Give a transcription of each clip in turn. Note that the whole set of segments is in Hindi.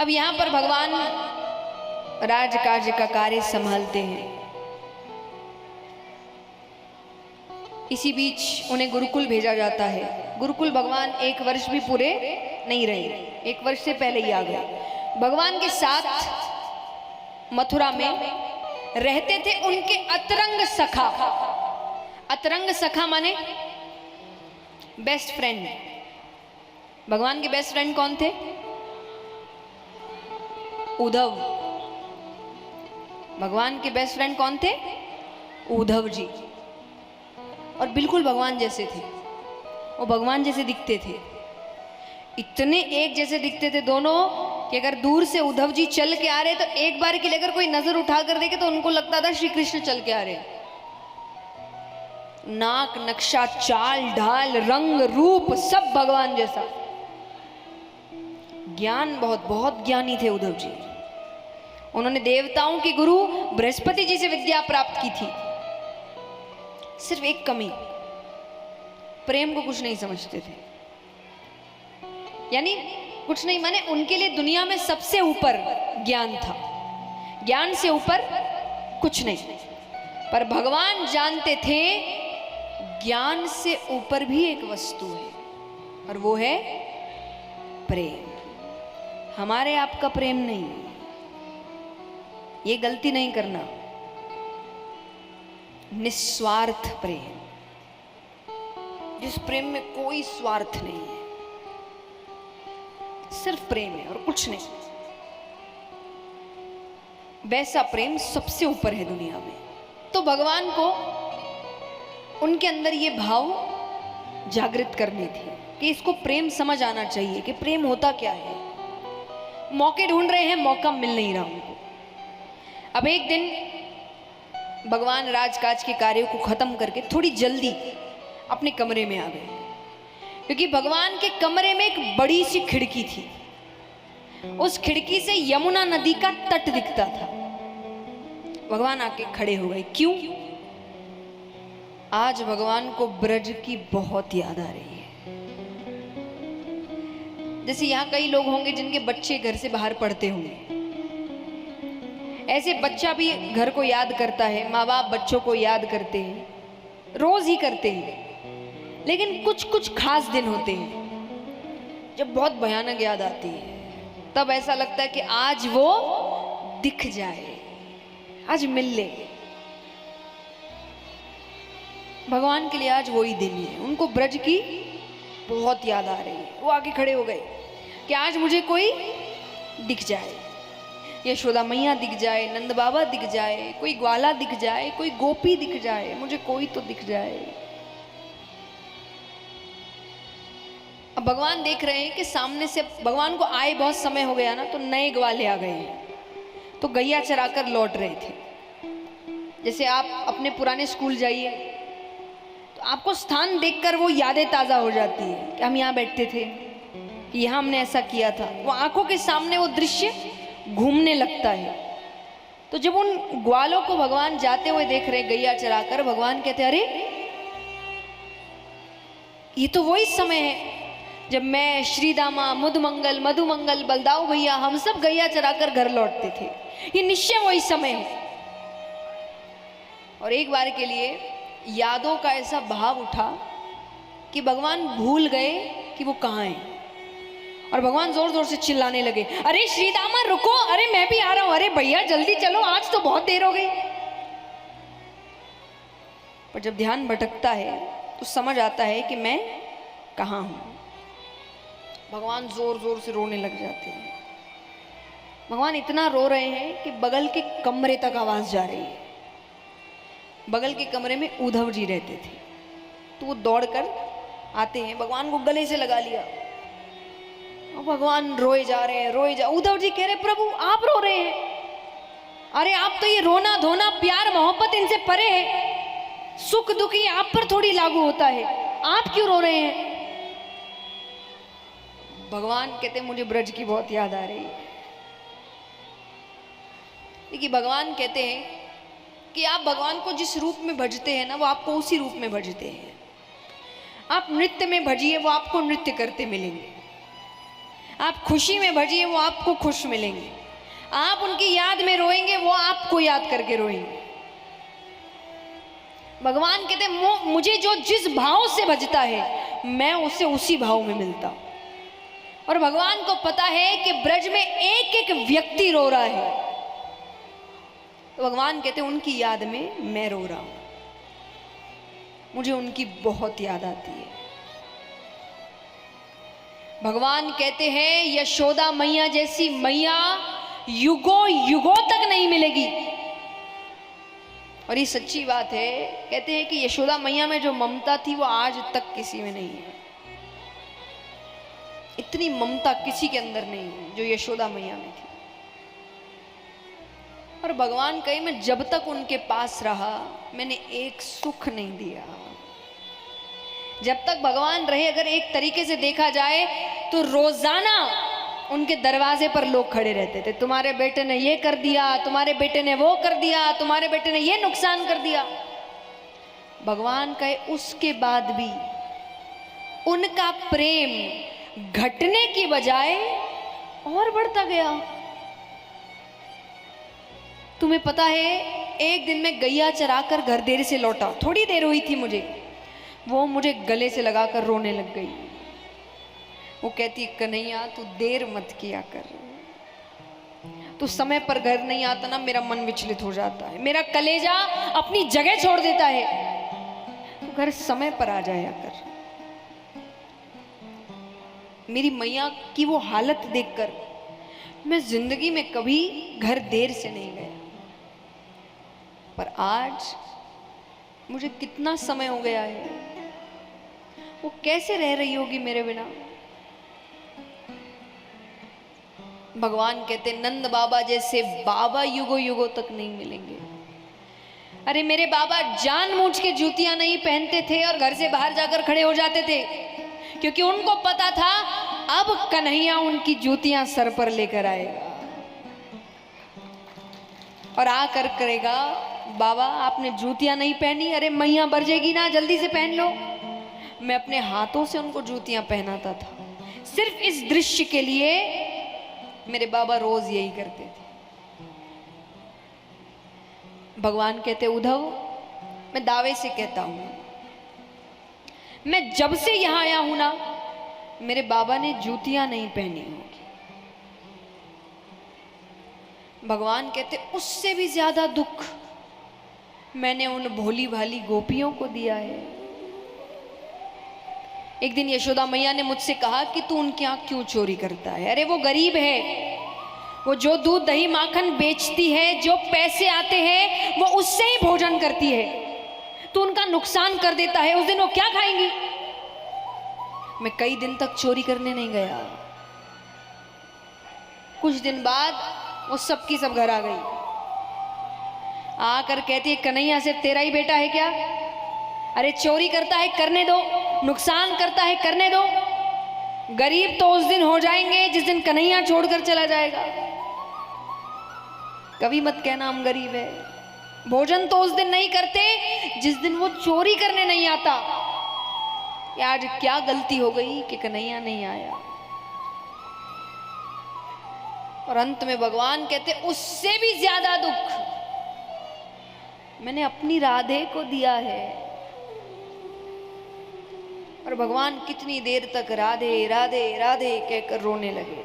अब यहाँ पर भगवान राजकाज का कार्य संभालते हैं। इसी बीच उन्हें गुरुकुल भेजा जाता है। गुरुकुल भगवान 1 वर्ष भी पूरे नहीं रहे, 1 वर्ष से पहले ही आ गए। भगवान के साथ मथुरा में रहते थे उनके अतरंग सखा। अतरंग सखा माने बेस्ट फ्रेंड। भगवान के बेस्ट फ्रेंड कौन थे? उद्धव। भगवान के बेस्ट फ्रेंड कौन थे? उद्धव जी। और बिल्कुल भगवान जैसे थे, वो भगवान जैसे दिखते थे। इतने एक जैसे दिखते थे दोनों कि अगर दूर से उद्धव जी चल के आ रहे तो एक बार के लिए अगर कोई नजर उठा कर देखे तो उनको लगता था श्री कृष्ण चल के आ रहे। नाक, नक्शा, चाल ढाल, रंग, रूप सब भगवान जैसा। ज्ञान बहुत बहुत ज्ञानी थे उद्धव जी। उन्होंने देवताओं के गुरु बृहस्पति जी से विद्या प्राप्त की थी। सिर्फ एक कमी, प्रेम को कुछ नहीं समझते थे। यानी कुछ नहीं माने उनके लिए दुनिया में सबसे ऊपर ज्ञान था, ज्ञान से ऊपर कुछ नहीं। पर भगवान जानते थे ज्ञान से ऊपर भी एक वस्तु है और वो है प्रेम। हमारे आपका प्रेम नहीं, ये गलती नहीं करना। निस्वार्थ प्रेम, जिस प्रेम में कोई स्वार्थ नहीं है, सिर्फ प्रेम है और कुछ नहीं, वैसा प्रेम सबसे ऊपर है दुनिया में। तो भगवान को उनके अंदर ये भाव जागृत करनी थी कि इसको प्रेम समझ आना चाहिए कि प्रेम होता क्या है। मौके ढूंढ रहे हैं, मौका मिल नहीं रहा उनको। अब एक दिन भगवान राजकाज के कार्यों को खत्म करके थोड़ी जल्दी अपने कमरे में आ गए, क्योंकि भगवान के कमरे में एक बड़ी सी खिड़की थी। उस खिड़की से यमुना नदी का तट दिखता था। भगवान आके खड़े हो गए। क्यों? आज भगवान को ब्रज की बहुत याद आ रही है। जैसे यहाँ कई लोग होंगे जिनके बच्चे घर से बाहर पढ़ते होंगे, ऐसे बच्चा भी घर को याद करता है। माँ बाप बच्चों को याद करते हैं, रोज ही करते हैं। लेकिन कुछ कुछ खास दिन होते हैं जब बहुत भयानक याद आती है। तब ऐसा लगता है कि आज वो दिख जाए, आज मिल ले। भगवान के लिए आज वही दिन है। उनको ब्रज की बहुत याद आ रही है। वो आगे खड़े हो गए कि आज मुझे कोई दिख जाए, यशोदा मैया दिख जाए, नंद बाबा दिख जाए, कोई ग्वाला दिख जाए, कोई गोपी दिख जाए, मुझे कोई तो दिख जाए। अब भगवान देख रहे हैं कि सामने से भगवान को आए बहुत समय हो गया ना, तो नए ग्वाले आ गए हैं, तो गैया चराकर लौट रहे थे। जैसे आप अपने पुराने स्कूल जाइए तो आपको स्थान देखकर वो यादें ताजा हो जाती है कि हम यहाँ बैठते थे, कि यहाँ हमने ऐसा किया था। वो आंखों के सामने वो दृश्य घूमने लगता है। तो जब उन ग्वालों को भगवान जाते हुए देख रहे गैया चराकर, भगवान कहते अरे ये तो वही समय है जब मैं, श्रीदामा, मुदमंगल, मधुमंगल, बलदाऊ भैया, हम सब गैया चराकर घर लौटते थे। ये निश्चय वही समय है। और एक बार के लिए यादों का ऐसा भाव उठा कि भगवान भूल गए कि वो कहाँ हैं। और भगवान जोर जोर से चिल्लाने लगे, अरे श्रीदामा रुको, अरे मैं भी आ रहा हूं, अरे भैया जल्दी चलो, आज तो बहुत देर हो गई। पर जब ध्यान भटकता है तो समझ आता है कि मैं कहाँ हूं। भगवान जोर जोर से रोने लग जाते हैं। भगवान इतना रो रहे हैं कि बगल के कमरे तक आवाज जा रही है। बगल के कमरे में उद्धव जी रहते थे, तो वो दौड़कर आते हैं, भगवान को गले से लगा लिया। भगवान रोए जा रहे हैं, रोए जा। उद्धव जी कह रहे प्रभु आप रो रहे हैं, अरे आप तो ये रोना धोना प्यार मोहब्बत इनसे परे है, सुख दुख ये आप पर थोड़ी लागू होता है, आप क्यों रो रहे हैं? भगवान कहते मुझे ब्रज की बहुत याद आ रही है। देखिए भगवान कहते हैं कि आप भगवान को जिस रूप में भजते हैं ना, वो आपको उसी रूप में भजते हैं। आप नृत्य में भजिए, वो आपको नृत्य करते मिलेंगे। आप खुशी में भजिए, वो आपको खुश मिलेंगे। आप उनकी याद में रोएंगे, वो आपको याद करके रोएंगे। भगवान कहते मुझे जो जिस भाव से भजता है मैं उसे उसी भाव में मिलता हूं। और भगवान को पता है कि ब्रज में एक एक व्यक्ति रो रहा है, तो भगवान कहते उनकी याद में मैं रो रहा हूं, मुझे उनकी बहुत याद आती है। भगवान कहते हैं यशोदा मैया जैसी मैया युगों युगों तक नहीं मिलेगी। और ये सच्ची बात है। कहते हैं कि यशोदा मैया में जो ममता थी वो आज तक किसी में नहीं है। इतनी ममता किसी के अंदर नहीं है जो यशोदा मैया में थी। और भगवान कहे मैं जब तक उनके पास रहा मैंने एक सुख नहीं दिया। जब तक भगवान रहे, अगर एक तरीके से देखा जाए तो रोजाना उनके दरवाजे पर लोग खड़े रहते थे, तुम्हारे बेटे ने ये कर दिया, तुम्हारे बेटे ने वो कर दिया, तुम्हारे बेटे ने ये नुकसान कर दिया। भगवान कहे उसके बाद भी उनका प्रेम घटने की बजाय और बढ़ता गया। तुम्हें पता है, एक दिन मैं गैया चराकर घर देर से लौटा, थोड़ी देर हुई थी मुझे, वो मुझे गले से लगाकर रोने लग गई। वो कहती कन्हैया तू देर मत किया कर, तू समय पर घर नहीं आता ना मेरा मन विचलित हो जाता है, मेरा कलेजा अपनी जगह छोड़ देता है, तू घर समय पर आ जाया कर। मेरी मैया की वो हालत देखकर मैं जिंदगी में कभी घर देर से नहीं गया, पर आज मुझे कितना समय हो गया है, वो कैसे रह रही होगी मेरे बिना। भगवान कहते नंद बाबा जैसे बाबा युगों युगों तक नहीं मिलेंगे। अरे मेरे बाबा जानबूझ के जूतियां नहीं पहनते थे और घर से बाहर जाकर खड़े हो जाते थे, क्योंकि उनको पता था अब कन्हैया उनकी जूतियां सर पर लेकर आएगा और आकर करेगा बाबा आपने जूतियां नहीं पहनी, अरे मैया बरजेगी ना, जल्दी से पहन लो। मैं अपने हाथों से उनको जूतियां पहनाता था, सिर्फ इस दृश्य के लिए मेरे बाबा रोज यही करते थे। भगवान कहते उद्धव मैं दावे से कहता हूं, मैं जब से यहां आया हूं ना मेरे बाबा ने जूतियां नहीं पहनी होगी। भगवान कहते उससे भी ज्यादा दुख मैंने उन भोली भाली गोपियों को दिया है। एक दिन यशोदा मैया ने मुझसे कहा कि तू उनके यहाँ क्यों चोरी करता है? अरे वो गरीब है, वो जो दूध दही माखन बेचती है, जो पैसे आते हैं वो उससे ही भोजन करती है, तू उनका नुकसान कर देता है, उस दिन वो क्या खाएंगी? मैं कई दिन तक चोरी करने नहीं गया। कुछ दिन बाद वो सबकी सब घर आ गई, आकर कहती है कन्हैया सिर्फ तेरा ही बेटा है क्या? अरे चोरी करता है करने दो, नुकसान करता है करने दो, गरीब तो उस दिन हो जाएंगे जिस दिन कन्हैया छोड़कर चला जाएगा। कभी मत कहना हम गरीब है। भोजन तो उस दिन नहीं करते जिस दिन वो चोरी करने नहीं आता। आज क्या गलती हो गई कि कन्हैया नहीं आया? और अंत में भगवान कहते उससे भी ज्यादा दुख मैंने अपनी राधे को दिया है। और भगवान कितनी देर तक राधे राधे राधे कहकर रोने लगे।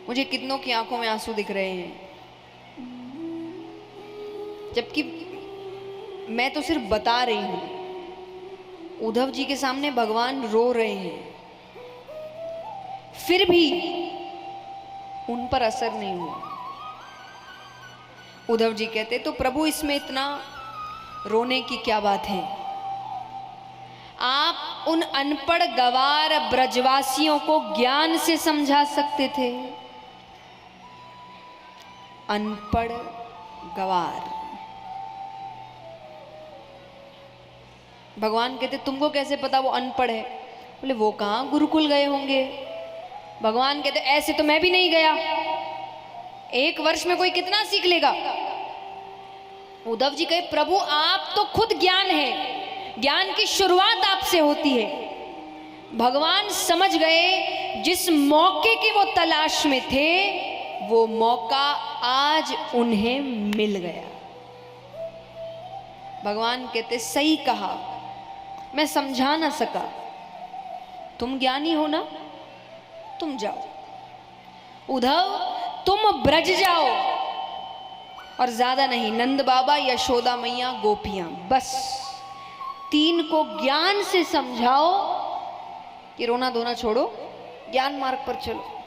मुझे कितनों की आंखों में आंसू दिख रहे हैं, जबकि मैं तो सिर्फ बता रही हूं। उद्धव जी के सामने भगवान रो रहे हैं, फिर भी उन पर असर नहीं हुआ। उद्धव जी कहते तो प्रभु इसमें इतना रोने की क्या बात है? आप उन अनपढ़ गवार ब्रजवासियों को ज्ञान से समझा सकते थे। अनपढ़ गवार, भगवान कहते तुमको कैसे पता वो अनपढ़ है? बोले वो कहाँ गुरुकुल गए होंगे। भगवान कहते ऐसे तो मैं भी नहीं गया, एक वर्ष में कोई कितना सीख लेगा। उद्धव जी कहे प्रभु आप तो खुद ज्ञान है, ज्ञान की शुरुआत आपसे होती है, भगवान समझ गए जिस मौके की वो तलाश में थे, वो मौका आज उन्हें मिल गया। भगवान कहते सही कहा, मैं समझा ना सका, तुम ज्ञानी हो ना, तुम जाओ। उद्धव तुम ब्रज जाओ, और ज्यादा नहीं, नंद बाबा, यशोदा मैया, गोपियां, बस 3 को ज्ञान से समझाओ कि रोना धोना छोड़ो, ज्ञान मार्ग पर चलो।